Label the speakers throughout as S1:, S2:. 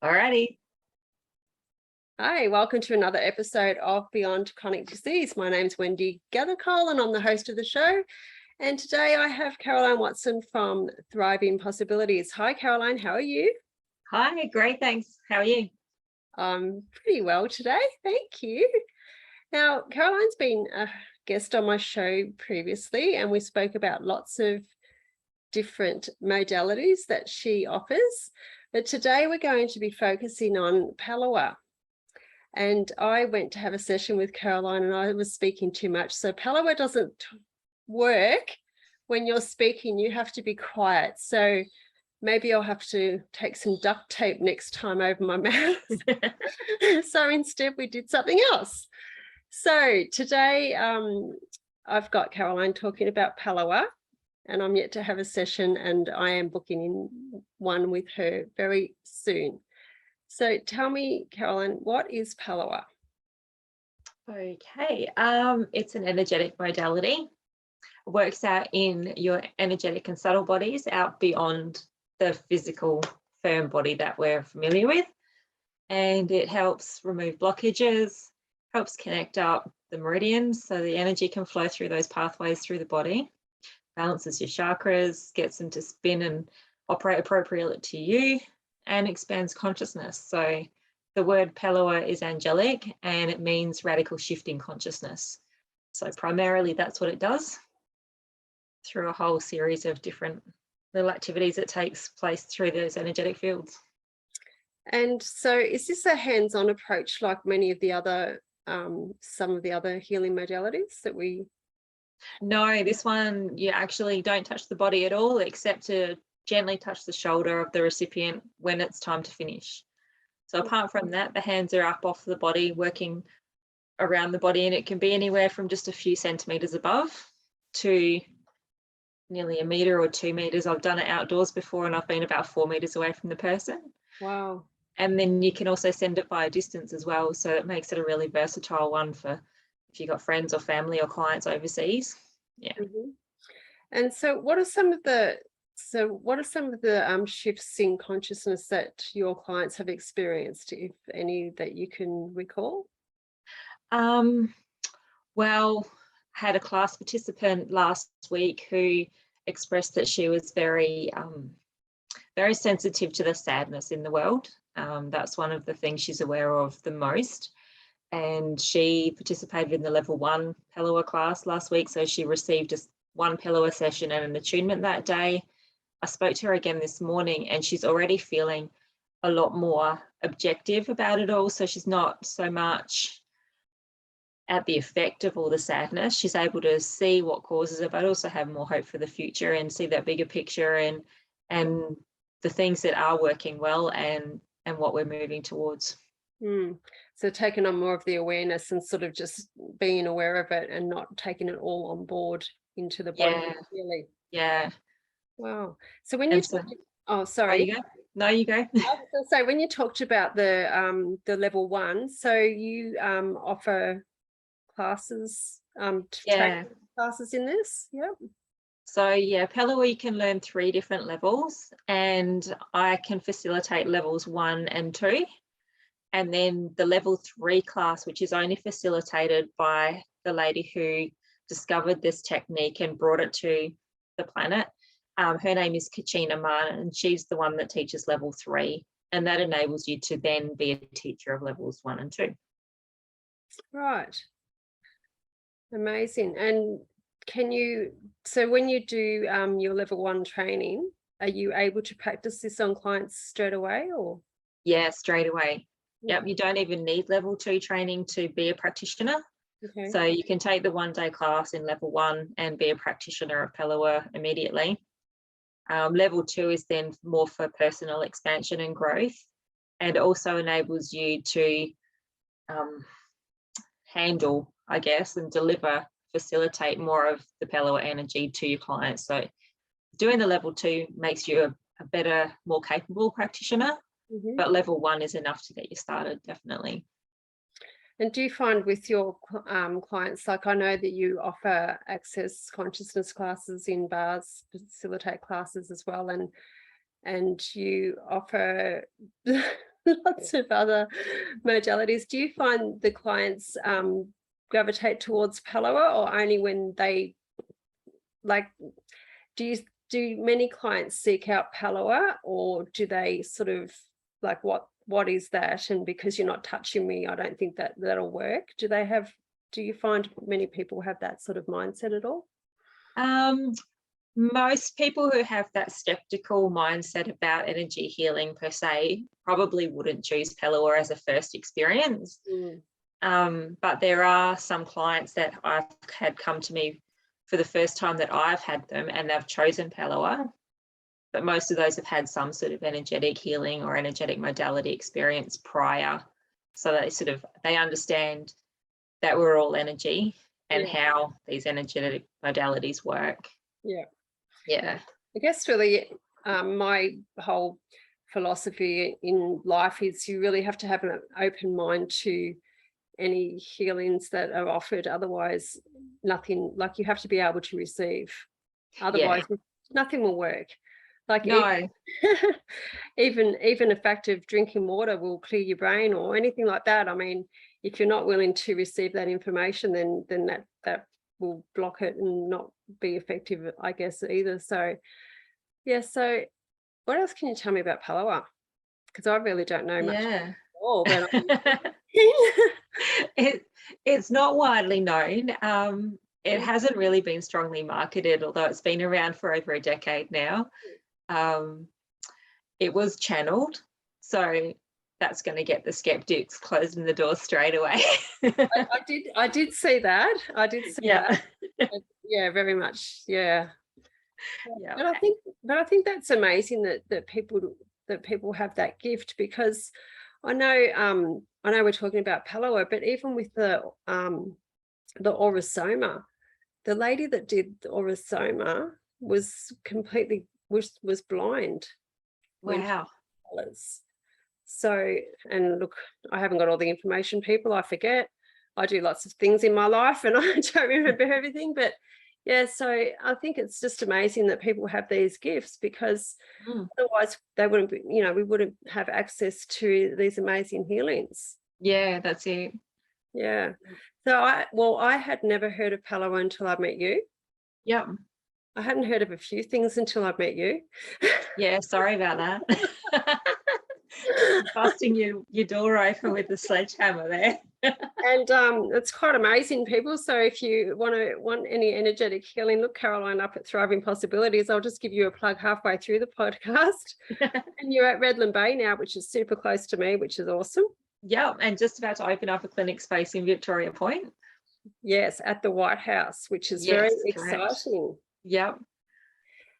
S1: Alrighty.
S2: Hi, welcome to another episode of Beyond Chronic Disease. My name's Wendy Gathercole and I'm the host of the show. And today I have Caroline Watson from Thriving Possibilities. Hi, Caroline, how are you?
S1: Hi, great, thanks. How are you?
S2: I'm pretty well today, thank you. Now, Caroline's been a guest on my show previously, and we spoke about lots of different modalities that she offers. But today we're going to be focusing on Pellowah. And I went to have a session with Caroline and I was speaking too much. So Pellowah doesn't work when you're speaking, you have to be quiet. So maybe I'll have to take some duct tape next time over my mouth. So instead we did something else. So today I've got Caroline talking about Pellowah, and I'm yet to have a session and I am booking in one with her very soon. So tell me, Caroline, what is Pellowah?
S1: Okay, it's an energetic modality. It works out in your energetic and subtle bodies out beyond the physical firm body that we're familiar with. And it helps remove blockages, helps connect up the meridians so the energy can flow through those pathways through the body, balances your chakras, gets them to spin and operate appropriately to you, and expands consciousness. So the word Pellowah is angelic and it means radical shift in consciousness. So primarily that's what it does through a whole series of different little activities that takes place through those energetic fields.
S2: And so is this a hands-on approach like many of the other, some of the other healing modalities that we...
S1: No, this one, you actually don't touch the body at all, except to gently touch the shoulder of the recipient when it's time to finish. So apart from that, the hands are up off the body, working around the body, and it can be anywhere from just a few centimeters above to nearly 1 meter or 2 meters. I've done it outdoors before and I've been about 4 meters away from the person.
S2: Wow.
S1: And then you can also send it by a distance as well. So it makes it a really versatile one for if you've got friends or family or clients overseas. Yeah.
S2: Mm-hmm. And so what are some of the shifts in consciousness that your clients have experienced, if any, that you can recall?
S1: Well, I had a class participant last week who expressed that she was very sensitive to the sadness in the world. That's one of the things she's aware of the most. And she participated in the level 1 Pellowah class last week. So she received just one Pellowah session and an attunement that day. I spoke to her again this morning and she's already feeling a lot more objective about it all. So she's not so much at the effect of all the sadness. She's able to see what causes it, but also have more hope for the future and see that bigger picture and the things that are working well and what we're moving towards.
S2: So taking on more of the awareness and sort of just being aware of it and not taking it all on board into the body.
S1: Yeah.
S2: Really.
S1: Yeah.
S2: Wow. So when you oh, sorry.
S1: Oh, you go. No, you go.
S2: I was going to say, when you talked about the level 1, so you offer classes, training classes in this? Yep.
S1: So yeah, Pellowah, you can learn 3 different levels, and I can facilitate levels 1 and 2. And then the level 3 class, which is only facilitated by the lady who discovered this technique and brought it to the planet. Her name is Kachina Man, and she's the one that teaches level 3. And that enables you to then be a teacher of levels 1 and 2.
S2: Right. Amazing. And can you, so when you do your level 1 training, are you able to practice this on clients straight away or?
S1: Yeah, straight away. Yep, you don't even need level 2 training to be a practitioner.
S2: Okay.
S1: So you can take the 1-day class in level 1 and be a practitioner of Pellowah immediately. Level 2 is then more for personal expansion and growth, and also enables you to handle, I guess, and facilitate more of the Pellowah energy to your clients. So doing the level 2 makes you a better, more capable practitioner. But level 1 is enough to get you started, definitely.
S2: And do you find with your clients, like I know that you offer access consciousness classes in bars, facilitate classes as well, and you offer lots of other modalities. Do you find the clients gravitate towards Pellowah, or only when they like? Do many clients seek out Pellowah, or do they sort of like what is that? And because you're not touching me, I don't think that'll work. Do you find many people have that sort of mindset at all?
S1: Most people who have that skeptical mindset about energy healing per se probably wouldn't choose Pellowah as a first experience. But there are some clients that I've had come to me for the first time that I've had them, and they've chosen Pellowah. But most of those have had some sort of energetic healing or energetic modality experience prior. So they understand that we're all energy and how these energetic modalities work. Yeah.
S2: I guess really my whole philosophy in life is you really have to have an open mind to any healings that are offered. Otherwise, nothing, like you have to be able to receive. Otherwise, nothing will work. Like
S1: no.
S2: even a fact of drinking water will clear your brain or anything like that. I mean, if you're not willing to receive that information, then that will block it and not be effective, I guess, either. So yeah, so what else can you tell me about Pellowah? Because I really don't know much at all. But
S1: it's not widely known. It hasn't really been strongly marketed, although it's been around for over a decade now. It was channeled, so that's going to get the skeptics closing the door straight away.
S2: I did see that. I did see that. Yeah, very much. Yeah. But I think that's amazing that people have that gift, because I know we're talking about Pellowah, but even with the Orosoma, the lady that did the Orosoma was completely was blind.
S1: Wow.
S2: So, and look, I haven't got all the information, people. I forget. I do lots of things in my life and I don't remember everything. But yeah, so I think it's just amazing that people have these gifts, because otherwise they wouldn't be, we wouldn't have access to these amazing healings.
S1: Yeah, that's it.
S2: Yeah. So I had never heard of Pellowah until I met you.
S1: Yeah.
S2: I hadn't heard of a few things until I met you.
S1: Yeah, sorry about that. Busting your door open with the sledgehammer there.
S2: And it's quite amazing, people. So if you want any energetic healing, look Caroline up at Thriving Possibilities. I'll just give you a plug halfway through the podcast. And you're at Redland Bay now, which is super close to me, which is awesome.
S1: Yeah, and just about to open up a clinic space in Victoria Point.
S2: Yes, at the White House, which is very exciting.
S1: Yep.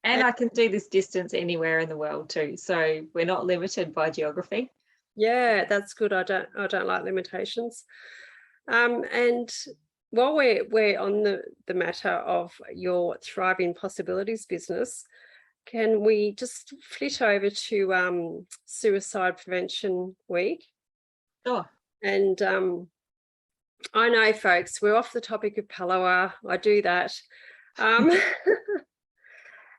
S1: And I can do this distance anywhere in the world too. So we're not limited by geography.
S2: Yeah, that's good. I don't like limitations. And while we're on the matter of your Thriving Possibilities business, can we just flit over to Suicide Prevention Week?
S1: Sure.
S2: And I know, folks, we're off the topic of Pellowah. I do that.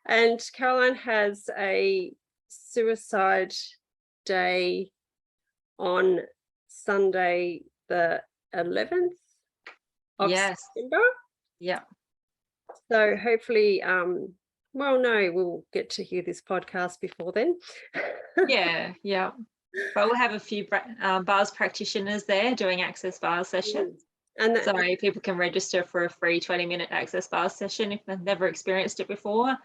S2: And Caroline has a suicide day on Sunday, the 11th of September.
S1: Yeah.
S2: So hopefully, we'll get to hear this podcast before then.
S1: Yeah. But we'll have a few bars practitioners there doing access bars sessions. And so people can register for a free 20-minute access bars session if they've never experienced it before.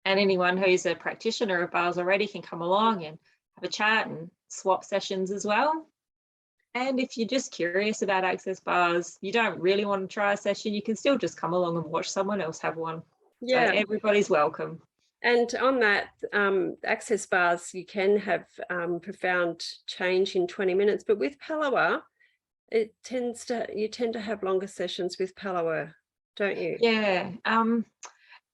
S1: And anyone who's a practitioner of bars already can come along and have a chat and swap sessions as well. And if you're just curious about access bars, you don't really want to try a session, you can still just come along and watch someone else have one. Yeah. So everybody's welcome.
S2: And on that, access bars, you can have profound change in 20 minutes. But with Pellowah, you tend to have longer sessions with Pellowah, don't you? Yeah.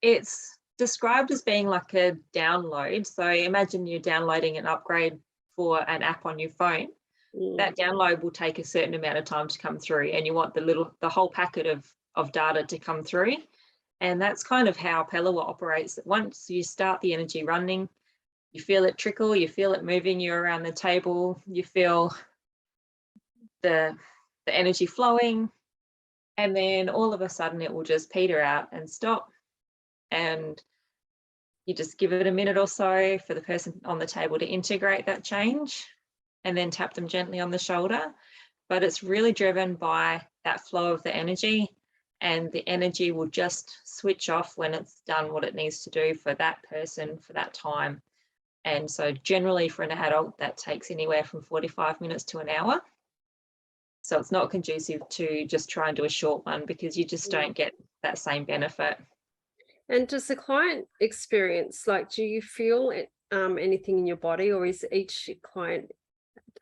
S1: It's described as being like a download. So imagine you're downloading an upgrade for an app on your phone. That download will take a certain amount of time to come through, and you want the whole packet of data to come through. And that's kind of how Pellowah operates. Once you start the energy running, you feel it trickle, you feel it moving you around the table, you feel the energy flowing, and then all of a sudden it will just peter out and stop, and you just give it a minute or so for the person on the table to integrate that change, and then tap them gently on the shoulder. But it's really driven by that flow of the energy, and the energy will just switch off when it's done what it needs to do for that person for that time. And so generally for an adult, that takes anywhere from 45 minutes to an hour. So it's not conducive to just try and do a short one, because you just don't get that same benefit.
S2: And does the client experience, like, do you feel anything in your body, or is each client,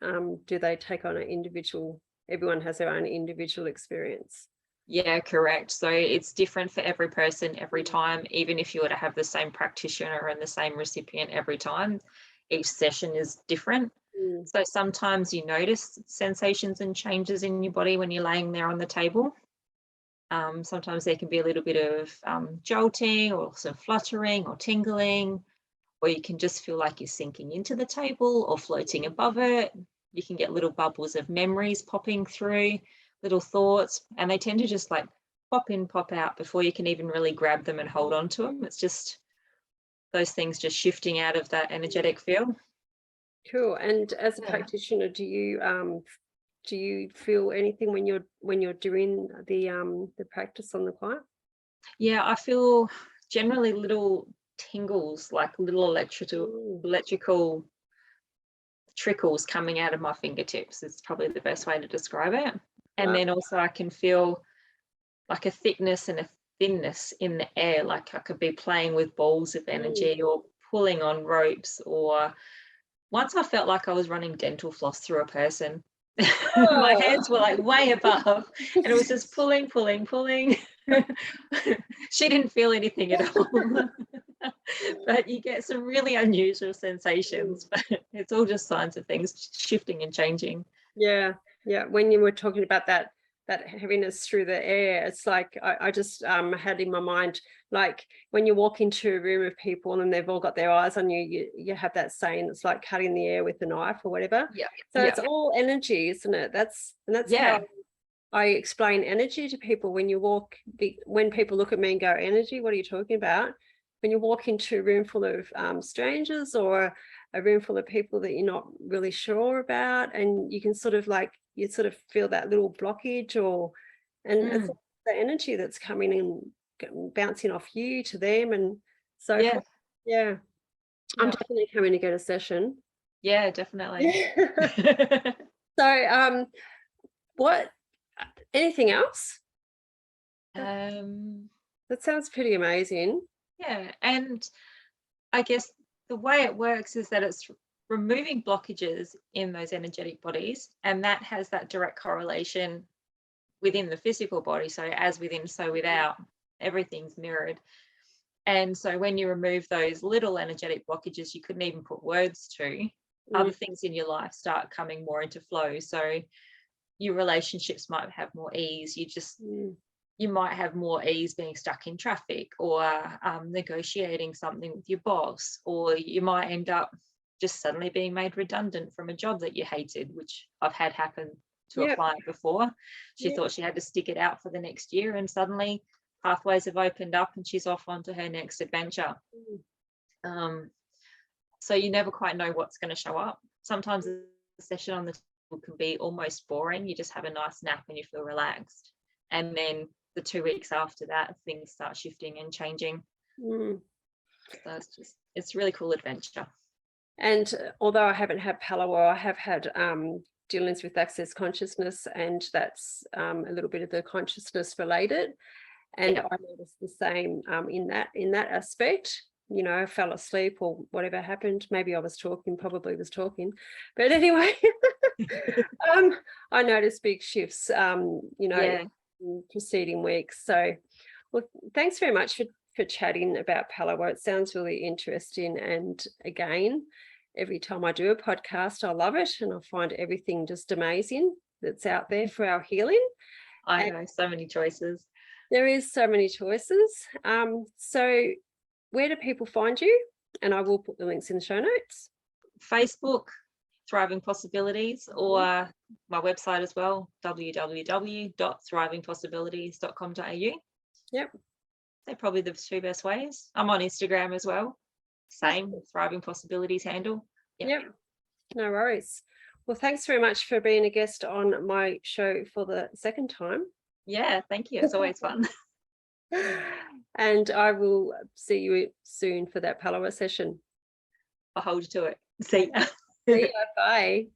S2: do they take on an individual, everyone has their own individual experience?
S1: Yeah, correct. So it's different for every person every time, even if you were to have the same practitioner and the same recipient every time, each session is different. So sometimes you notice sensations and changes in your body when you're laying there on the table. Sometimes there can be a little bit of jolting, or some fluttering or tingling, or you can just feel like you're sinking into the table or floating above it. You can get little bubbles of memories popping through, little thoughts, and they tend to just like pop in, pop out before you can even really grab them and hold on to them. It's just those things just shifting out of that energetic field.
S2: Cool. And as a practitioner, do you feel anything when you're doing the practice on the client?
S1: Yeah, I feel generally little tingles, like little electrical trickles coming out of my fingertips is probably the best way to describe it. And then also I can feel like a thickness and a thinness in the air, like I could be playing with balls of energy or pulling on ropes, or once I felt like I was running dental floss through a person. My hands were like way above, and it was just pulling. She didn't feel anything at all. But you get some really unusual sensations, but it's all just signs of things shifting and changing.
S2: Yeah. When you were talking about that heaviness through the air, it's like I just had in my mind, like when you walk into a room of people and they've all got their eyes on you, you have that saying, it's like cutting the air with a knife or whatever. So it's all energy, isn't it? That's how I explain energy to people. When you walk, when people look at me and go, energy, what are you talking about? When you walk into a room full of strangers, or a room full of people that you're not really sure about, and you can sort of feel that little blockage, and it's the energy that's coming in, bouncing off you to them, and so forth. I'm definitely coming to get a session.
S1: Yeah, definitely.
S2: So what, anything else? That sounds pretty amazing.
S1: Yeah, and I guess the way it works is that it's removing blockages in those energetic bodies, and that has that direct correlation within the physical body. So as within, so without, everything's mirrored. And so when you remove those little energetic blockages you couldn't even put words to, other things in your life start coming more into flow. So your relationships might have more ease. You might have more ease being stuck in traffic, or negotiating something with your boss, or you might end up just suddenly being made redundant from a job that you hated, which I've had happen to a client before. She thought she had to stick it out for the next year, and suddenly pathways have opened up and she's off onto her next adventure. So you never quite know what's going to show up. Sometimes the session on the table can be almost boring. You just have a nice nap and you feel relaxed. And then the 2 weeks after that, things start shifting and changing. So it's a really cool adventure.
S2: And although I haven't had Pellowah, I have had dealings with access consciousness, and that's a little bit of the consciousness related. And I noticed the same in that aspect. You know, I fell asleep or whatever happened. Maybe I was talking, probably was talking. But anyway, I noticed big shifts, in preceding weeks. So, well, thanks very much for chatting about Pellowah. It sounds really interesting. And again, every time I do a podcast, I love it. And I find everything just amazing that's out there for our healing.
S1: I know, so many choices.
S2: There is so many choices. So where do people find you? And I will put the links in the show notes.
S1: Facebook, Thriving Possibilities, or my website as well, www.thrivingpossibilities.com.au.
S2: Yep.
S1: They're probably the two best ways. I'm on Instagram as well. Same, Thriving Possibilities handle.
S2: Yep. No worries. Well, thanks very much for being a guest on my show for the second time.
S1: Yeah, thank you. It's always fun.
S2: And I will see you soon for that Pellowah session.
S1: I'll hold you to it. See ya.
S2: See ya. Bye.